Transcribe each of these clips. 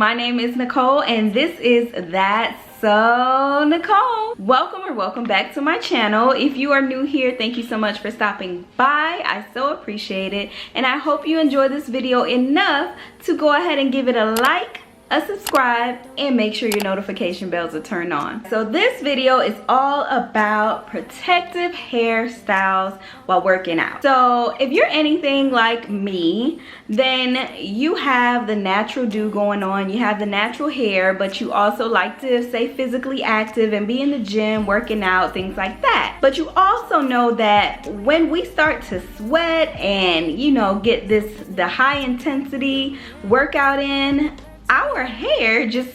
my name is Nicole and this is That's So Nicole. Welcome back to my channel. If you are new here, thank you so much for stopping by. I so appreciate it, and I hope you enjoy this video enough to go ahead and give it a like, a subscribe, and make sure your notification bells are turned on. So this video is all about protective hairstyles while working out. So if you're anything like me, then you have the natural do going on, you have the natural hair, but you also like to stay physically active and be in the gym, working out, things like that. But you also know that when we start to sweat and get the high intensity workout in, our hair just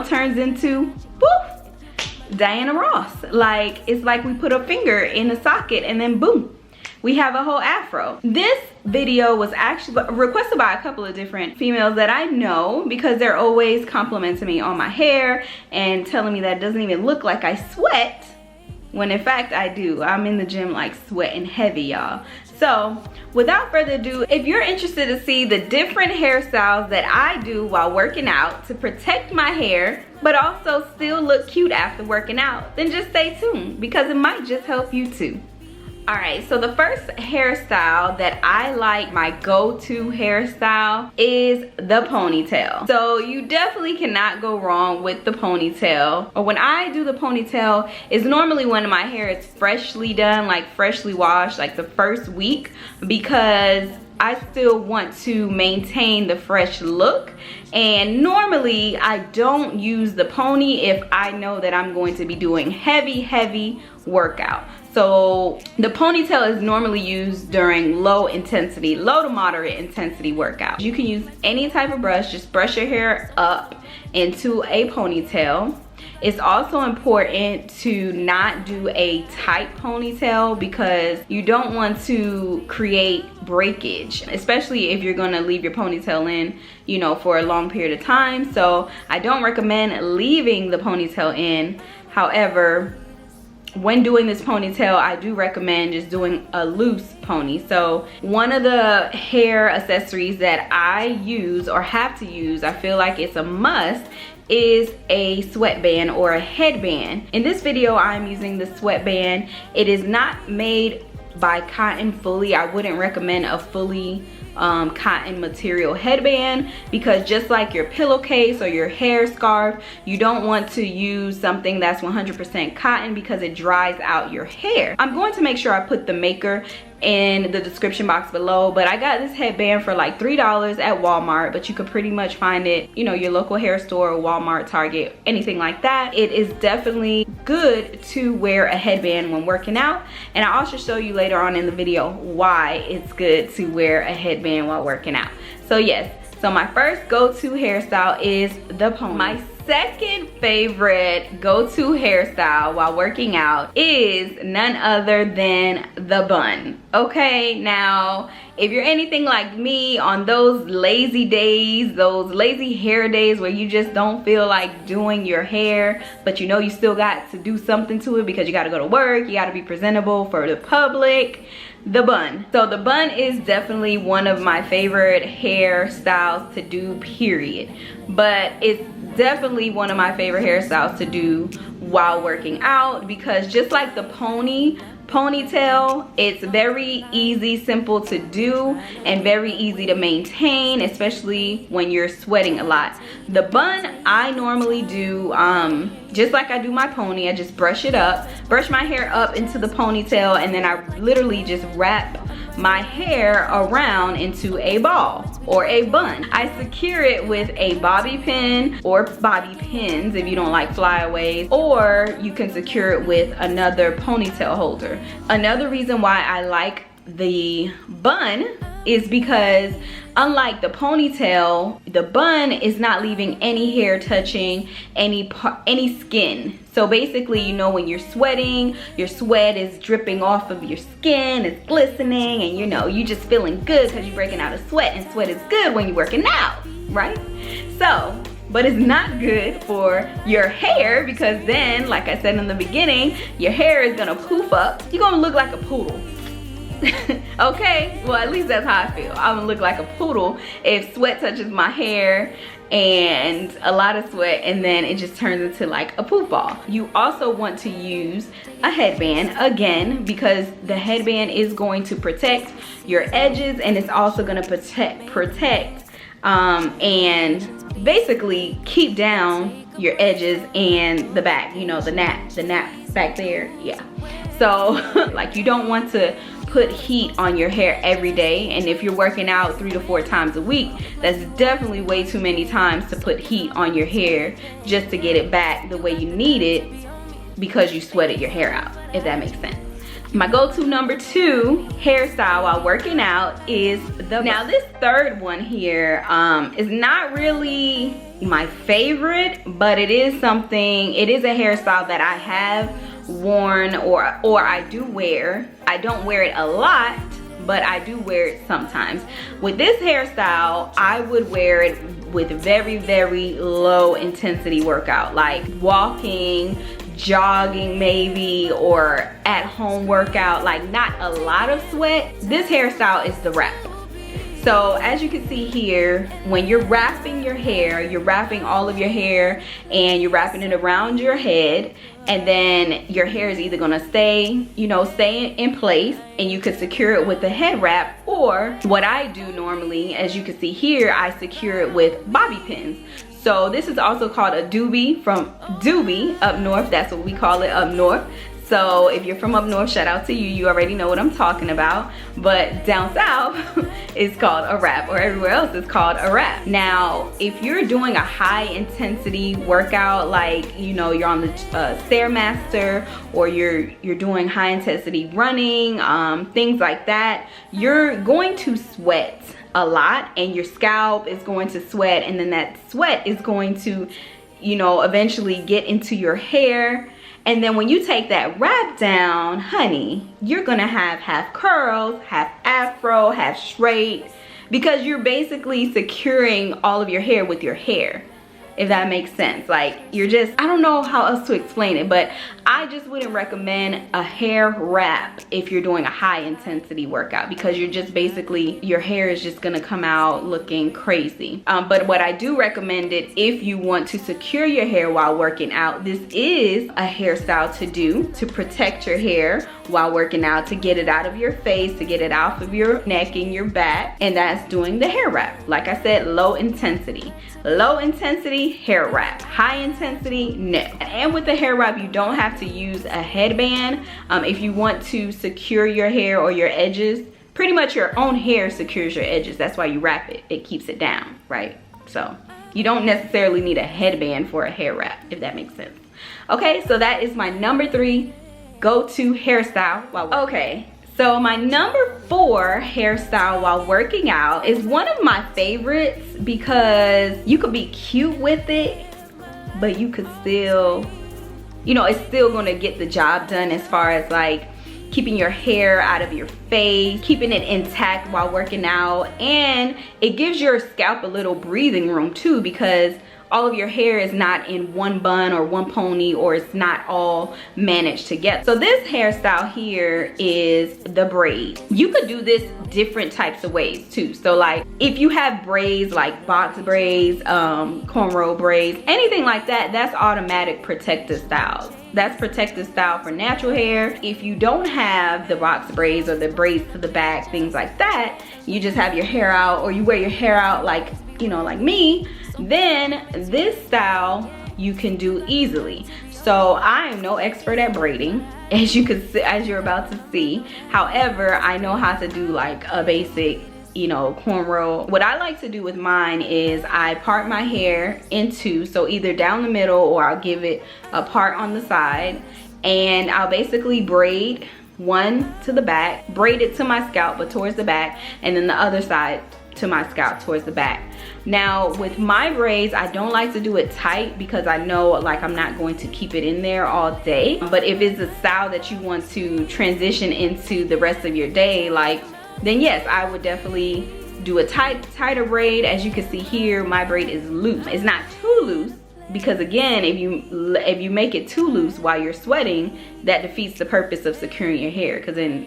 turns into poof, Diana Ross. It's like we put a finger in a socket and then boom, we have a whole afro. This video was actually requested by a couple of different females that I know, because they're always complimenting me on my hair and telling me that it doesn't even look like I sweat, when in fact I do. I'm in the gym sweating heavy, y'all. So without further ado, if you're interested to see the different hairstyles that I do while working out to protect my hair but also still look cute after working out, then just stay tuned, because it might just help you too. Alright, so the first hairstyle that I like, my go-to hairstyle, is the ponytail. So you definitely cannot go wrong with the ponytail. Or when I do the ponytail, it's normally when my hair is freshly done, freshly washed, the first week, because I still want to maintain the fresh look. And normally I don't use the pony if I know that I'm going to be doing heavy workout. So the ponytail is normally used during low to moderate intensity workout. You can use any type of brush, just brush your hair up into a ponytail. It's also important to not do a tight ponytail, because you don't want to create breakage, especially if you're gonna leave your ponytail in, for a long period of time. So I don't recommend leaving the ponytail in. However, when doing this ponytail, I do recommend just doing a loose pony. So one of the hair accessories that I use or have to use, I feel like it's a must, is a sweatband or a headband. In this video, I'm using the sweatband. It is not made by cotton fully. I wouldn't recommend a fully cotton material headband, because just like your pillowcase or your hair scarf, you don't want to use something that's 100% cotton, because it dries out your hair. I'm going to make sure I put the maker in the description box below, but I got this headband for $3 at Walmart, but you could pretty much find it, your local hair store, Walmart, Target, anything like that. It is definitely good to wear a headband when working out, and I'll also show you later on in the video why it's good to wear a headband while working out. So yes, so my first go-to hairstyle is the pony. My second favorite go-to hairstyle while working out is none other than the bun. Okay, now if you're anything like me, on those lazy days, those lazy hair days where you just don't feel like doing your hair, but you still got to do something to it because you got to go to work, you got to be presentable for the public, the bun. So the bun is definitely one of my favorite hairstyles to do, period. But it's definitely one of my favorite hairstyles to do while working out, because just like the ponytail, it's very easy, simple to do, and very easy to maintain, especially when you're sweating a lot. The bun, I normally do just like I do my pony. I just brush my hair up into the ponytail, and then I literally just wrap my hair around into a ball or a bun. I secure it with a bobby pin or bobby pins if you don't like flyaways, or you can secure it with another ponytail holder. Another reason why I like the bun is because unlike the ponytail, the bun is not leaving any hair touching any skin. So basically, when you're sweating, your sweat is dripping off of your skin, it's glistening, and you just feeling good because you're breaking out of sweat, and sweat is good when you're working out, right? So, but it's not good for your hair, because then, like I said in the beginning, your hair is gonna poof up. You're gonna look like a poodle. Okay, well, at least that's how I feel. I'm gonna look like a poodle if sweat touches my hair and a lot of sweat, and then it just turns into like a poop ball. You also want to use a headband, again, because the headband is going to protect your edges, and it's also gonna protect and basically keep down your edges and the back, you know, the nap back there. Yeah, so like, you don't want to put heat on your hair every day, and if you're working out 3 to 4 times a week, that's definitely way too many times to put heat on your hair just to get it back the way you need it because you sweated your hair out, if that makes sense. My go-to number 2 hairstyle while working out is now this third one here is not really my favorite, but it is a hairstyle that I have worn or I do wear. I don't wear it a lot, but I do wear it sometimes. With this hairstyle, I would wear it with very, very low intensity workout, like walking, jogging maybe, or at home workout, like not a lot of sweat. This hairstyle is the wrap. So as you can see here, when you're wrapping your hair, you're wrapping all of your hair and you're wrapping it around your head, and then your hair is either gonna stay in place, and you could secure it with a head wrap, or what I do normally, as you can see here, I secure it with bobby pins. So this is also called a doobie from Doobie up north. That's what we call it up north. So if you're from up north, shout out to you. You already know what I'm talking about. But down south, it's called a wrap, or everywhere else it's called a wrap. Now, if you're doing a high intensity workout, like, you know, you're on the Stairmaster, or you're doing high intensity running, things like that, you're going to sweat a lot, and your scalp is going to sweat, and then that sweat is going to, you know, eventually get into your hair. And then when you take that wrap down, honey, you're gonna have half curls, half afro, half straight, because you're basically securing all of your hair with your hair, if that makes sense. Like, you're just, I don't know how else to explain it, but I just wouldn't recommend a hair wrap if you're doing a high intensity workout, because you're just basically, your hair is just gonna come out looking crazy. But what I do recommend it if you want to secure your hair while working out. This is a hairstyle to do to protect your hair while working out, to get it out of your face, to get it off of your neck and your back, and that's doing the hair wrap. Like I said, low intensity. Low intensity hair wrap, high intensity no. And with the hair wrap, you don't have to use a headband. If you want to secure your hair or your edges, pretty much your own hair secures your edges. That's why you wrap it. It keeps it down, right? So you don't necessarily need a headband for a hair wrap, if that makes sense. Okay, so that is my number 3 go-to hairstyle. Okay. So my number 4 hairstyle while working out is one of my favorites, because you could be cute with it, but you could still, you know, it's still gonna get the job done as far as like keeping your hair out of your face, keeping it intact while working out, and it gives your scalp a little breathing room too, because all of your hair is not in one bun or one pony, or it's not all managed together. So this hairstyle here is the braid. You could do this different types of ways too. So like, if you have braids like box braids, cornrow braids, anything like that, that's automatic protective styles. That's protective style for natural hair. If you don't have the box braids or the braids to the back, things like that, you just have your hair out, or you wear your hair out like, you know, like me, then this style you can do easily. So I am no expert at braiding, as you can see, as you're about to see. However, I know how to do like a basic, you know, cornrow. What I like to do with mine is I part my hair in 2, so either down the middle, or I'll give it a part on the side, and I'll basically braid one to the back, braid it to my scalp but towards the back, and then the other side to my scalp towards the back. Now with my braids, I don't like to do it tight, because I know like I'm not going to keep it in there all day. But if it's a style that you want to transition into the rest of your day, like, then yes, I would definitely do a tighter braid. As you can see here, my braid is loose. It's not too loose, because again, if you make it too loose while you're sweating, that defeats the purpose of securing your hair, because then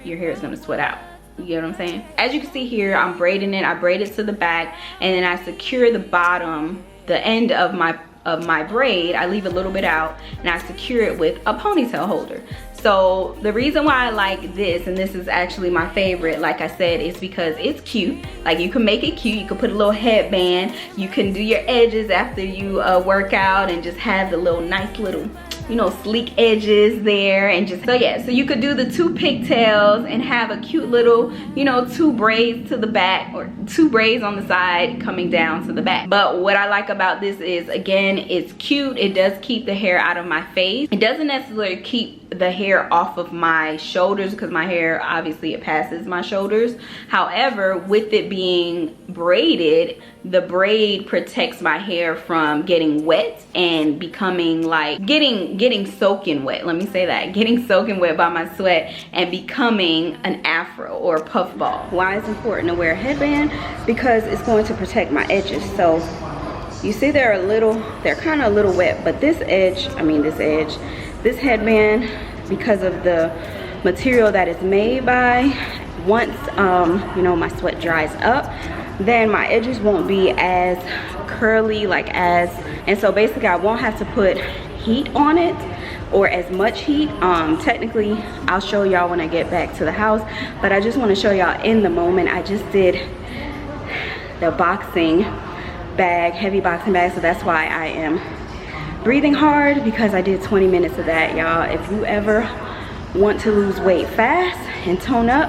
your hair is gonna sweat out. You get what I'm saying? As you can see here, I'm braiding it. I braid it to the back, and then I secure the bottom, the end of my braid. I leave a little bit out, and I secure it with a ponytail holder. So the reason why I like this, and this is actually my favorite, like I said, is because it's cute. Like, you can make it cute. You can put a little headband. You can do your edges after you work out and just have the little nice little, you know, sleek edges there. And just, so yeah, so you could do the 2 pigtails and have a cute little, you know, 2 braids to the back, or 2 braids on the side coming down to the back. But what I like about this is, again, it's cute. It does keep the hair out of my face. It doesn't necessarily keep the hair off of my shoulders, because my hair, obviously, it passes my shoulders. However, with it being braided, the braid protects my hair from getting wet and becoming like getting soaking wet. Let me say that, getting soaking wet by my sweat and becoming an afro or a puff ball. Why it's important to wear a headband? Because it's going to protect my edges. So you see they're kind of a little wet, but this headband, because of the material that it's made by, once you know, my sweat dries up, then my edges won't be as curly, and so basically I won't have to put heat on it, or as much heat. Technically I'll show y'all when I get back to the house, but I just want to show y'all in the moment. I just did the boxing bag, heavy boxing bag, so that's why I am breathing hard, because I did 20 minutes of that, y'all. If you ever want to lose weight fast and tone up,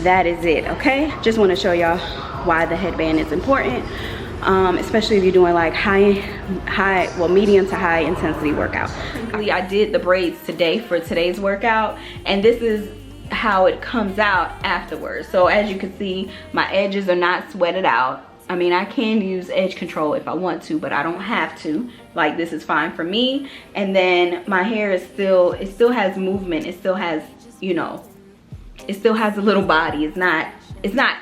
that is it, okay? Just want to show y'all why the headband is important, especially if you're doing like medium to high intensity workout. I did the braids today for today's workout, and this is how it comes out afterwards. So as you can see, my edges are not sweated out. I mean, I can use edge control if I want to, but I don't have to. Like, this is fine for me. And then my hair is still, it still has movement. It still has, you know, it still has a little body. It's not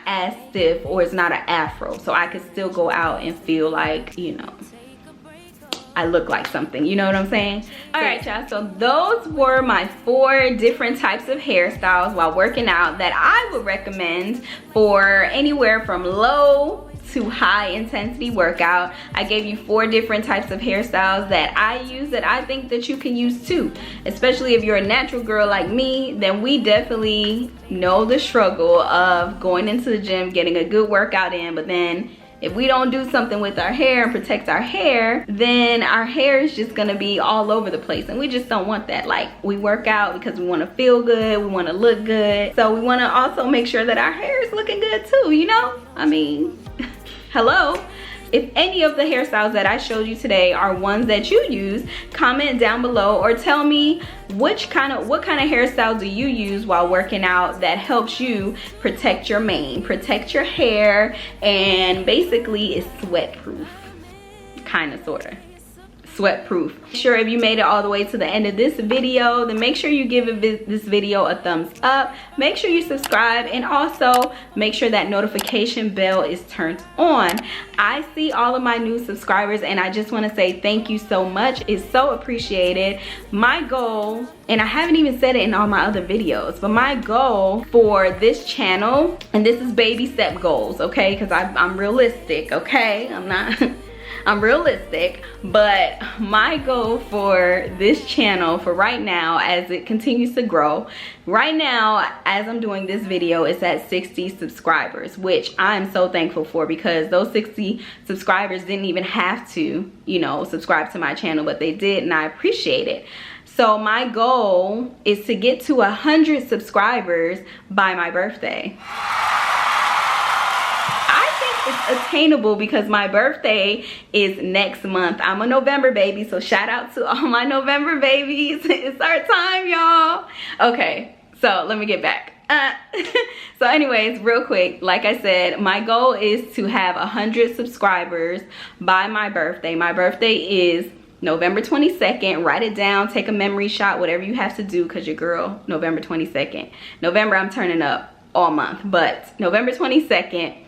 as stiff, or it's not an afro. So I could still go out and feel like, you know, I look like something, you know what I'm saying? All right, y'all, so those were my 4 different types of hairstyles while working out that I would recommend for anywhere from low to high intensity workout. I gave you 4 different types of hairstyles that I use, that I think that you can use too. Especially if you're a natural girl like me, then we definitely know the struggle of going into the gym, getting a good workout in, but then if we don't do something with our hair and protect our hair, then our hair is just gonna be all over the place, and we just don't want that. Like, we work out because we wanna feel good, we wanna look good, so we wanna also make sure that our hair is looking good too, you know? I mean, hello. If any of the hairstyles that I showed you today are ones that you use, comment down below, or tell me what kind of hairstyle do you use while working out that helps you protect your mane, protect your hair, and basically is sweat proof, kind of, sort of. Sweat proof. Sure, if you made it all the way to the end of this video, then make sure you give this video a thumbs up. Make sure you subscribe, and also make sure that notification bell is turned on. I see all of my new subscribers, and I just want to say thank you so much. It's so appreciated. My goal, and I haven't even said it in all my other videos, but my goal for this channel, and this is baby step goals, okay, because I'm realistic, okay? I'm realistic, but my goal for this channel for right now, as it continues to grow, right now as I'm doing this video, it's at 60 subscribers, which I'm so thankful for, because those 60 subscribers didn't even have to, you know, subscribe to my channel, but they did, and I appreciate it. So my goal is to get to 100 subscribers by my birthday. It's attainable because my birthday is next month. I'm a November baby, so shout out to all my November babies. It's our time, y'all. Okay, so let me get back. So anyways, real quick, like I said, my goal is to have 100 subscribers by my birthday. My birthday is November 22nd. Write it down, take a memory shot, whatever you have to do, because your girl, November 22nd. November, I'm turning up all month, but November 22nd.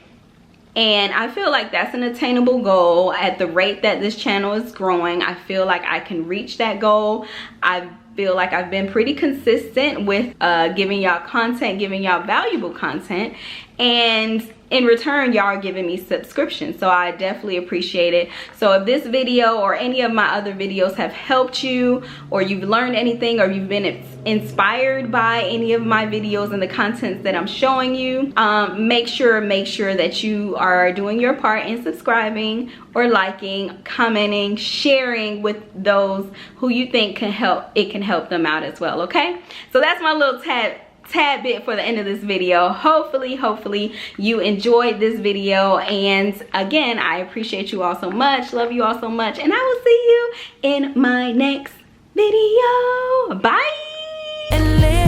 And I feel like that's an attainable goal. At the rate that this channel is growing, I feel like I can reach that goal. I've feel like I've been pretty consistent with giving y'all content, giving y'all valuable content, and in return y'all are giving me subscriptions, so I definitely appreciate it. So if this video or any of my other videos have helped you, or you've learned anything, or you've been inspired by any of my videos and the contents that I'm showing you, make sure that you are doing your part in subscribing or liking, commenting, sharing with those who you think can help them out as well. Okay, so that's my little tad bit for the end of this video. Hopefully you enjoyed this video, and again, I appreciate you all so much, love you all so much, and I will see you in my next video. Bye.